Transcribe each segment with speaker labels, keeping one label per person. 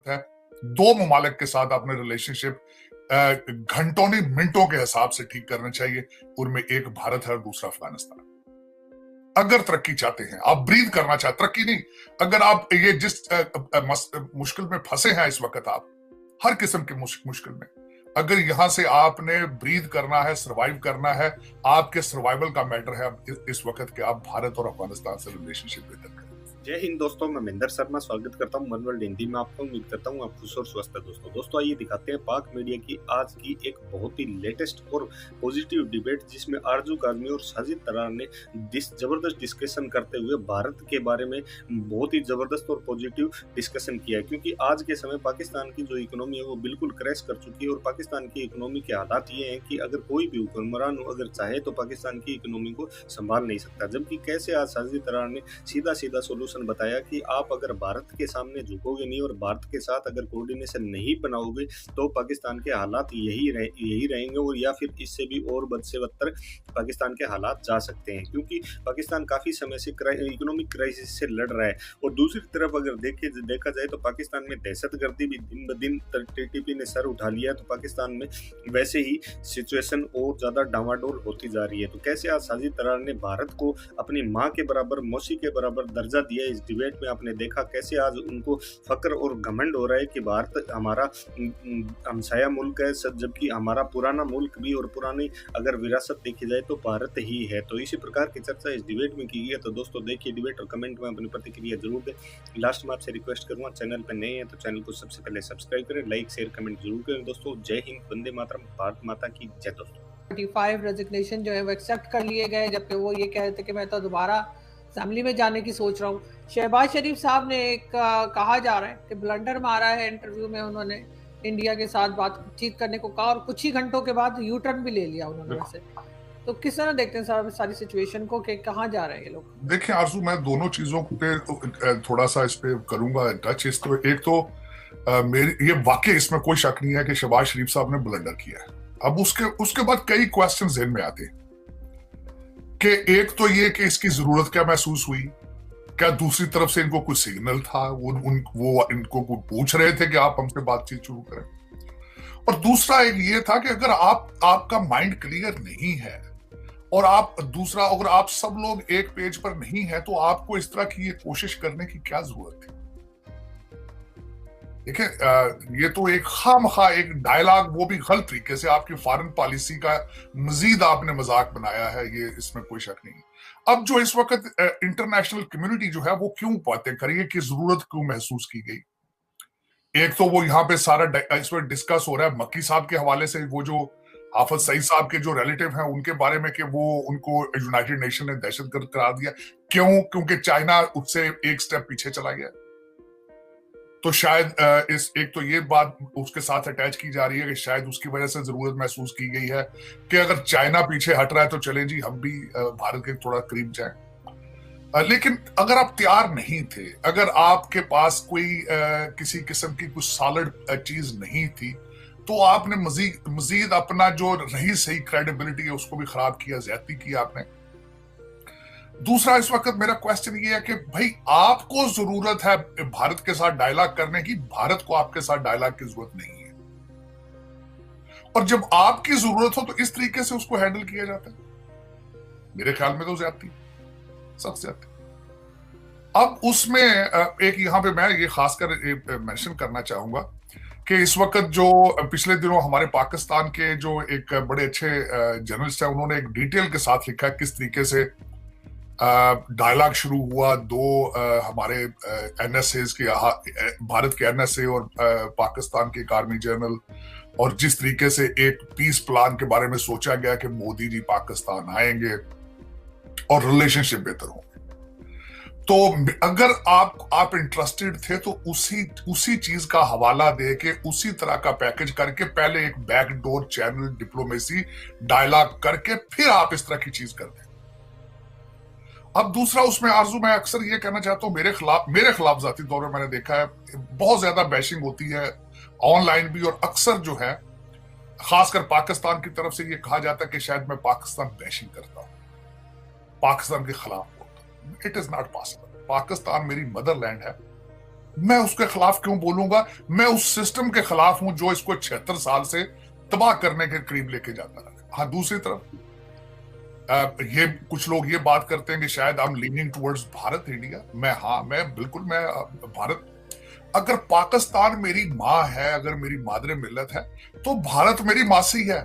Speaker 1: है। दो ममालिक के साथ अपने रिलेशनशिप घंटों नहीं मिनटों के हिसाब से ठीक करना चाहिए। उनमें एक भारत है और दूसरा अफगानिस्तान। अगर तरक्की चाहते हैं, आप ब्रीद करना चाहते, तरक्की नहीं, अगर आप ये जिस मुश्किल में फंसे हैं इस वक्त, आप हर किस्म की मुश्किल में, अगर यहां से आपने ब्रीद करना है, सर्वाइव करना है, आपके सर्वाइवल का मैटर है अब इस वक्त के आप भारत और अफगानिस्तान से रिलेशनशिप बेहतर करें।
Speaker 2: जय हिंद दोस्तों, मैं महेंद्र शर्मा स्वागत करता हूं वन वर्ल्ड हिंदी में। आपको उम्मीद करता हूं आप खुश और स्वस्थ हैं। दोस्तों आइए दिखाते हैं पाक मीडिया की आज की एक बहुत ही लेटेस्ट और पॉजिटिव डिबेट, जिसमें आरजू काज़मी और साजिद तरार ने जबरदस्त डिस्कशन करते हुए भारत के बारे में बहुत ही जबरदस्त और पॉजिटिव डिस्कशन किया है। क्योंकि आज के समय पाकिस्तान की जो इकोनॉमी है वो बिल्कुल क्रैश कर चुकी है और पाकिस्तान की इकोनॉमी के हालात ये हैं कि अगर कोई भी हुक्मरान अगर चाहे तो पाकिस्तान की इकोनॉमी को संभाल नहीं सकता। जबकि कैसे आज साजिद तरार ने सीधा सीधा सोल्यूशन बताया कि आप अगर भारत के सामने झुकोगे नहीं और भारत के साथ अगर कोऑर्डिनेशन नहीं बनाओगे तो पाकिस्तान के हालात यही रहेंगे और या फिर इससे भी और बद से बदतर पाकिस्तान के हालात जा सकते हैं। क्योंकि पाकिस्तान काफ़ी समय से इकोनॉमिक क्राइसिस से लड़ रहा है और दूसरी तरफ अगर देखा जाए तो पाकिस्तान में दहशतगर्दी भी दिन ब दिन टीटीपी ने सर उठा लिया है। तो पाकिस्तान में वैसे ही सिचुएशन और ज़्यादा डामाडोल होती जा रही है। तो कैसे आज साजिद तरार ने भारत को अपनी माँ के बराबर, मौसी के बराबर दर्जा दिया। इस डिबेट में आपने देखा कैसे आज उनको फक्र और घमंड हो रहा है कि भारत हमारा हमसाया मुल्क है, जबकि हमारा पुराना मुल्क भी और पुरानी अगर विरासत देखी जाए तो भारत ही है। तो इसी प्रकार की चर्चा इस डिबेट में की गई है। तो दोस्तों देखिए डिबेट और कमेंट में अपनी प्रतिक्रिया जरूर दें। लास्ट में आपसे रिक्वेस्ट करूंगा, चैनल पर नए हैं तो चैनल को सबसे पहले सब्सक्राइब करें, लाइक शेयर कमेंट जरूर करें। दोस्तों जय हिंद, वंदे मातरम, भारत माता की जय। दोस्तों
Speaker 3: 45 रेजिग्नेशन जो है वो एक्सेप्ट कर लिए गए, जबकि वो ये कह रहे थे कि मैं तो दोबारा असेंबली में जाने की सोच रहा हूँ। शहबाज शरीफ साहब ने एक कहा जा रहा है कि ब्लंडर मारा है। इंटरव्यू में उन्होंने इंडिया के साथ बातचीत करने को कहा और कुछ ही घंटों के बाद यू टर्न भी ले लिया उन्होंने। वैसे तो किस तरह देखते हैं सारी सिचुएशन को कि कहाँ जा रहे हैं ये लोग?
Speaker 1: देखिए आरजू, मैं दोनों चीजों पे थोड़ा सा इस पे करूंगा टच। एक तो मेरी ये वाकई इसमें कोई शक नहीं है कि शहबाज शरीफ साहब ने ब्लंडर किया है। अब उसके बाद कई क्वेश्चन ज़हन में आते हैं कि एक तो ये कि इसकी जरूरत क्या महसूस हुई, क्या दूसरी तरफ से इनको कुछ सिग्नल था, वो इनको कुछ पूछ रहे थे कि आप हमसे बातचीत शुरू करें। और दूसरा एक ये था कि अगर आपका माइंड क्लियर नहीं है और अगर आप सब लोग एक पेज पर नहीं है तो आपको इस तरह की ये कोशिश करने की क्या जरूरत थी? देखिए ये तो एक खामखा एक डायलॉग, वो भी गलत तरीके से आपकी फॉरेन पॉलिसी का मजीद आपने मजाक बनाया है, ये इसमें कोई शक नहीं। अब जो इस वक्त इंटरनेशनल कम्युनिटी जो है वो क्यों बातें कर रही है कि जरूरत क्यों महसूस की गई? एक तो वो यहाँ पे सारा इस वक्त डिस्कस हो रहा है मक्की साहब के हवाले से, वो जो हाफिज सईद साहब के जो रिलेटिव हैं उनके बारे में कि वो उनको यूनाइटेड नेशन ने दहशतगर्द करार दिया। क्यों? क्योंकि चाइना उससे एक स्टेप पीछे चला गया। तो शायद एक तो ये बात उसके साथ अटैच की जा रही है कि शायद उसकी वजह से जरूरत महसूस की गई है कि अगर चाइना पीछे हट रहा है तो चलें जी, हम भी भारत के थोड़ा करीब जाएं। लेकिन अगर आप तैयार नहीं थे, अगर आपके पास कोई किसी किस्म की कुछ सॉलिड चीज नहीं थी, तो आपने मजीद अपना जो रही सही क्रेडिबिलिटी है उसको भी खराब किया, ज्यादती की आपने। दूसरा इस वक्त मेरा क्वेश्चन ये है कि भाई आपको जरूरत है भारत के साथ डायलॉग करने की, भारत को आपके साथ डायलॉग की जरूरत नहीं है। और जब आपकी जरूरत हो तो इस तरीके से उसको हैंडल किया जाता है, मेरे ख्याल में तो ज्यादती, सख्त ज्यादती। अब उसमें एक यहां पे मैं ये खासकर मेंशन करना चाहूंगा कि इस वक्त जो पिछले दिनों हमारे पाकिस्तान के जो एक बड़े अच्छे जर्नलिस्ट हैं, उन्होंने एक डिटेल के साथ लिखा है किस तरीके से डायलॉग शुरू हुआ दो हमारे एनएसए के, भारत के एनएसए और पाकिस्तान के एक आर्मी जनरल, और जिस तरीके से एक पीस प्लान के बारे में सोचा गया कि मोदी जी पाकिस्तान आएंगे और रिलेशनशिप बेहतर होंगे। तो अगर आप इंटरेस्टेड थे तो उसी चीज का हवाला दे के उसी तरह का पैकेज करके पहले एक बैकडोर चैनल डिप्लोमेसी डायलॉग करके फिर आप इस तरह की चीज कर दें। अब दूसरा उसमें आरजू, मैं अक्सर ये कहना चाहता हूँ, मेरे खिलाफ जाती तौर पर मैंने देखा है बहुत ज्यादा बैशिंग होती है ऑनलाइन भी, और अक्सर जो है खासकर पाकिस्तान की तरफ से ये कहा जाता है कि शायद मैं पाकिस्तान बैशिंग करता हूं, पाकिस्तान के खिलाफ बोलता हूं। It is not possible. Pakistan मेरी मदरलैंड है, मैं उसके खिलाफ क्यों बोलूंगा? मैं उस सिस्टम के खिलाफ हूं जो इसको 76 साल से तबाह करने के करीब लेके जाता रहा। हाँ, दूसरी तरफ ये कुछ लोग ये बात करते हैं कि शायद I am leaning towards Bharat India. मैं बिल्कुल भारत। अगर पाकिस्तान मेरी माँ है, अगर मेरी मादरे मिल्लत है, तो भारत मेरी मासी है।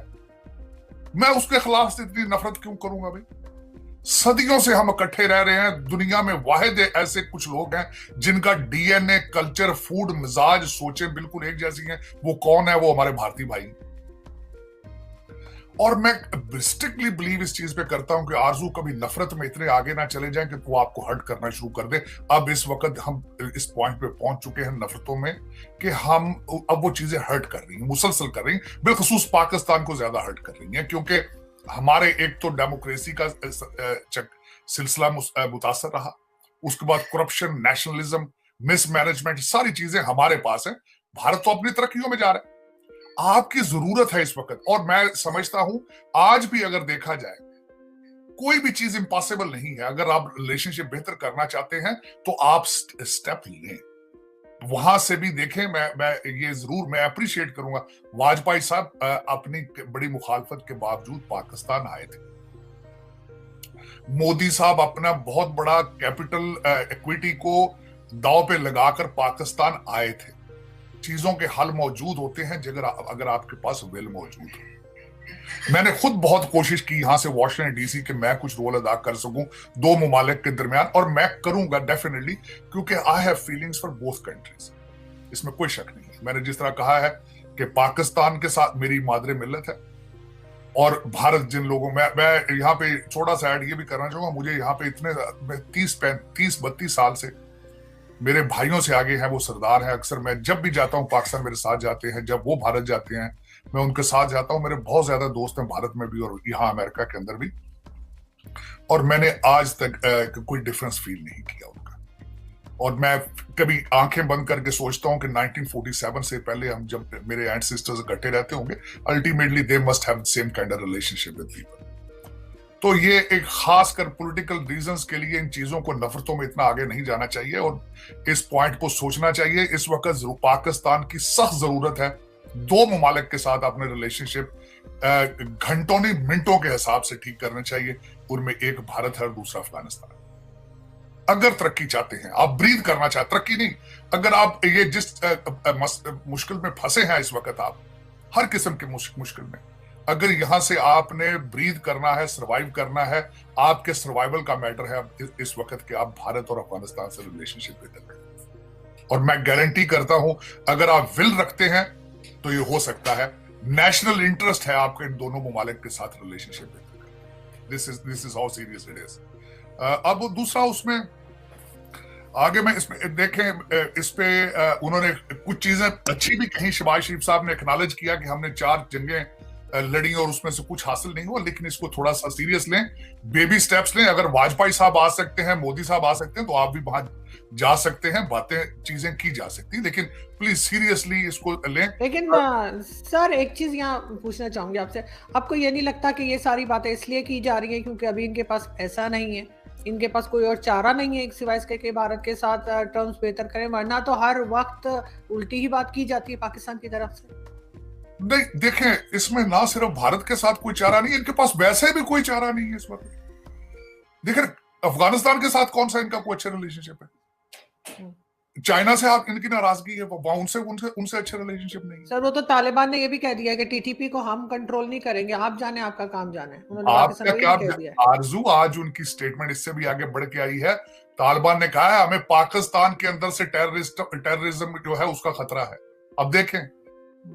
Speaker 1: मैं उसके खिलाफ से इतनी नफरत क्यों करूंगा भाई? सदियों से हम इकट्ठे रह रहे हैं। दुनिया में वाहिद ऐसे कुछ लोग हैं जिनका डीएनए, कल्चर, फूड, मिजाज, सोचें बिल्कुल एक जैसी हैं। वो कौन है? वो हमारे भारतीय भाई। और मैं स्ट्रिक्टली बिलीव इस चीज पे करता हूं कि आरजू कभी नफरत में इतने आगे ना चले जाएं कि वो आपको हर्ट करना शुरू कर दे। अब इस वक्त हम इस पॉइंट पे पहुंच चुके हैं नफरतों में कि हम अब वो चीजें हर्ट कर रही हैं, मुसलसल कर रही हैं, बिलखसूस पाकिस्तान को ज्यादा हर्ट कर रही हैं, क्योंकि हमारे एक तो डेमोक्रेसी का सिलसिला मुतासर रहा, उसके बाद करप्शन, नेशनलिज्म, मिसमैनेजमेंट, सारी चीजें हमारे पास है। भारत तो अपनी तरक्कियों में जा रहा है। आपकी जरूरत है इस वक्त, और मैं समझता हूं आज भी अगर देखा जाए कोई भी चीज इम्पॉसिबल नहीं है। अगर आप रिलेशनशिप बेहतर करना चाहते हैं तो आप स्टेप लें, वहां से भी देखें। मैं ये जरूर मैं अप्रिशिएट करूंगा, वाजपेयी साहब अपनी बड़ी मुखालफत के बावजूद पाकिस्तान आए थे। मोदी साहब अपना बहुत बड़ा कैपिटल इक्विटी को दांव पे लगाकर पाकिस्तान आए थे। चीजों के हल मौजूद होते हैं अगर आपके पास विल मौजूद हो। मैंने खुद बहुत कोशिश की यहां से वॉशिंगटन डीसी के मैं कुछ रोल अदा कर सकूं दो ममालिक के दरमियान, और मैं करूंगा डेफिनेटली, क्योंकि I have feelings for both countries. इसमें कोई शक नहीं है। मैंने जिस तरह कहा है कि पाकिस्तान के साथ मेरी मादरे मिल्लत है, और भारत जिन लोगों मैं यहाँ पे छोटा सा ऐड ये भी करना चाहूंगा, मुझे यहाँ पे इतने 30-32 साल से मेरे भाइयों से आगे हैं वो सरदार हैं। अक्सर मैं जब भी जाता हूँ पाकिस्तान मेरे साथ जाते हैं, जब वो भारत जाते हैं मैं उनके साथ जाता हूँ। मेरे बहुत ज्यादा दोस्त हैं भारत में भी और यहाँ अमेरिका के अंदर भी, और मैंने आज तक कोई डिफरेंस फील नहीं किया उनका। और मैं कभी आंखें बंद करके सोचता हूँ कि 1947 से पहले हम जब मेरे एंसेस्टर्स इकट्ठे रहते होंगे, ultimately they must have same kind of relationship with people. तो ये एक खासकर पॉलिटिकल रीजंस के लिए इन चीजों को, नफरतों में इतना आगे नहीं जाना चाहिए और इस पॉइंट को सोचना चाहिए। इस वक्त पाकिस्तान की सख्त जरूरत है दो ममालिक के साथ अपने रिलेशनशिप घंटों नहीं मिनटों के हिसाब से ठीक करने चाहिए। उनमें एक भारत है और दूसरा अफगानिस्तान। अगर तरक्की चाहते हैं, आप ब्रीद करना चाहते, तरक्की नहीं, अगर आप ये जिस मुश्किल में फंसे हैं इस वक्त, आप हर किस्म के मुश्किल में, अगर यहां से आपने ब्रीद करना है, सर्वाइव करना है, आपके सर्वाइवल का मैटर है इस वक्त के आप भारत और अफगानिस्तान से रिलेशनशिप बेहतर करें। और मैं गारंटी करता हूं अगर आप विल रखते हैं तो ये हो सकता है। नेशनल इंटरेस्ट है आपके इन दोनों ममालिक के साथ रिलेशनशिप बेहतर करना। This is how serious it is. अब दूसरा उसमें आगे मैं इसमें देखें, इस पे उन्होंने कुछ चीजें अच्छी भी कही। शहबाज शरीफ साहब ने एक्नॉलेज किया कि हमने 4 जंगें लड़ी और उसमें से कुछ हासिल नहीं हुआ, लेकिन इसको थोड़ा सा सीरियस लें, बेबी स्टेप्स लें। अगर वाजपेयी साहब आ सकते हैं, मोदी साहब आ सकते हैं, तो आप भी वहां जा सकते हैं, बातें चीजें की जा सकती, लेकिन प्लीज सीरियसली इसको लें।
Speaker 3: लेकिन सर एक चीज यहाँ पूछना चाहूंगी आपसे, आपको ये नहीं लगता कि ये सारी बातें इसलिए की जा रही है क्योंकि अभी इनके पास पैसा नहीं है, इनके पास कोई और चारा नहीं है सिवाय इसके कि भारत के साथ टर्म्स बेहतर करें, वरना तो हर वक्त उल्टी ही बात की जाती है पाकिस्तान की तरफ से?
Speaker 1: नहीं, देखें, इसमें ना सिर्फ भारत के साथ कोई चारा नहीं, इनके पास वैसे भी कोई चारा नहीं है इस वक्त। देखें, अफगानिस्तान के साथ कौन सा इनका कोई अच्छा रिलेशनशिप है? चाइना से आप इनकी नाराजगी है, उनसे अच्छा रिलेशनशिप नहीं है।
Speaker 3: सर वो तो तालिबान ने ये भी कह दिया कि टीटीपी को हम कंट्रोल नहीं करेंगे, आप जाने आपका काम जाने।
Speaker 1: आपका क्या आरजू, आज उनकी स्टेटमेंट इससे भी आगे बढ़ के आई है। तालिबान ने कहा है हमें पाकिस्तान के अंदर से टेररिज्म जो है उसका खतरा है। अब देखें,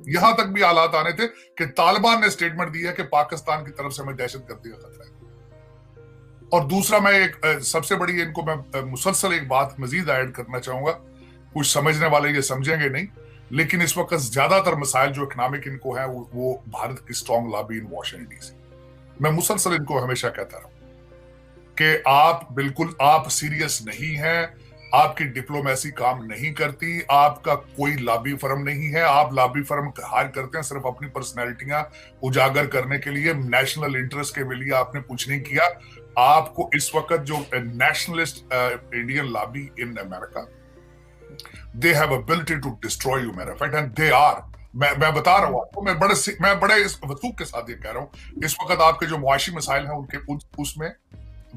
Speaker 1: यहां तक भी हालात आने थे कि तालिबान ने स्टेटमेंट दी है कि पाकिस्तान की तरफ से हमें दहशतगर्दी का खतरा है। और दूसरा, मैं एक सबसे बड़ी इनको मैं मुसलसल एक बात मजीद ऐड करना चाहूंगा, कुछ समझने वाले ये समझेंगे नहीं, लेकिन इस वक्त ज्यादातर मसाइल जो इकोनॉमिक इनको है वो भारत की स्ट्रॉन्ग लॉबी इन वॉशिंगटन डीसी। मैं मुसलसल इनको हमेशा कहता रहा कि आप सीरियस नहीं हैं, आपकी डिप्लोमेसी काम नहीं करती, आपका कोई लॉबी फर्म नहीं है, आप लॉबी फर्म हायर करते हैं सिर्फ अपनी पर्सनैलिटियां उजागर करने के लिए, नेशनल इंटरेस्ट के लिए आपने कुछ नहीं किया। आपको इस वक्त जो nationalist Indian lobby in America, they have ability to destroy you मेरा फ्रेंड, एंड दे आर। मैं बता रहा हूं आपको, मैं बड़े इस वसूख के साथ ये कह रहा हूं, इस वक्त आपके जो मुआशी मसाइल हैं उनके उसमें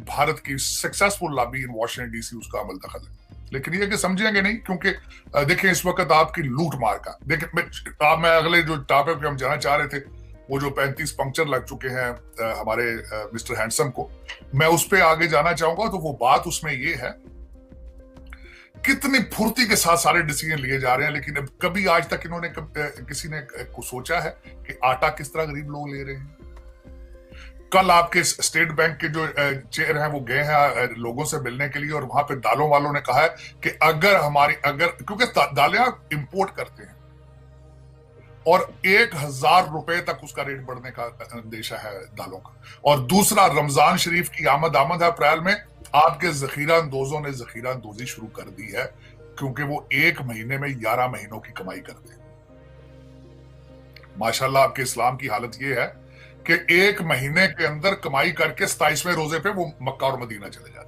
Speaker 1: भारत की सक्सेसफुल लॉबी इन वॉशिंगटन डीसी उसका अमल दखल है। लेकिन ये कि समझेंगे नहीं, क्योंकि देखिए इस वक्त आपकी लूट मार का देखिए, मैं अगले जो टॉपिक पे हम जाना चाह रहे थे, वो जो 35 पंक्चर लग चुके हैं हमारे मिस्टर हैंडसम को, मैं उस पर आगे जाना चाहूंगा। तो वो बात उसमें ये है, कितनी फुर्ती के साथ सारे डिसीजन लिए जा रहे हैं, लेकिन अब कभी आज तक इन्होंने किसी ने सोचा है कि आटा किस तरह गरीब लोग ले रहे हैं। कल आपके स्टेट बैंक के जो चेयर हैं वो गए हैं लोगों से मिलने के लिए, और वहां पे दालों वालों ने कहा है कि अगर क्योंकि दालें आप इंपोर्ट करते हैं और 1000 रुपए तक उसका रेट बढ़ने का अंदेशा है दालों का, और दूसरा रमजान शरीफ की आमद है अप्रैल में, आपके जखीरा अंदोजों ने जखीरा अंदोजी शुरू कर दी है, क्योंकि वो एक महीने में 11 महीनों की कमाई करते हैं। माशाल्लाह आपके इस्लाम की हालत ये है कि एक महीने के अंदर कमाई करके 27वें रोजे पे वो मक्का और मदीना चले जाते हैं।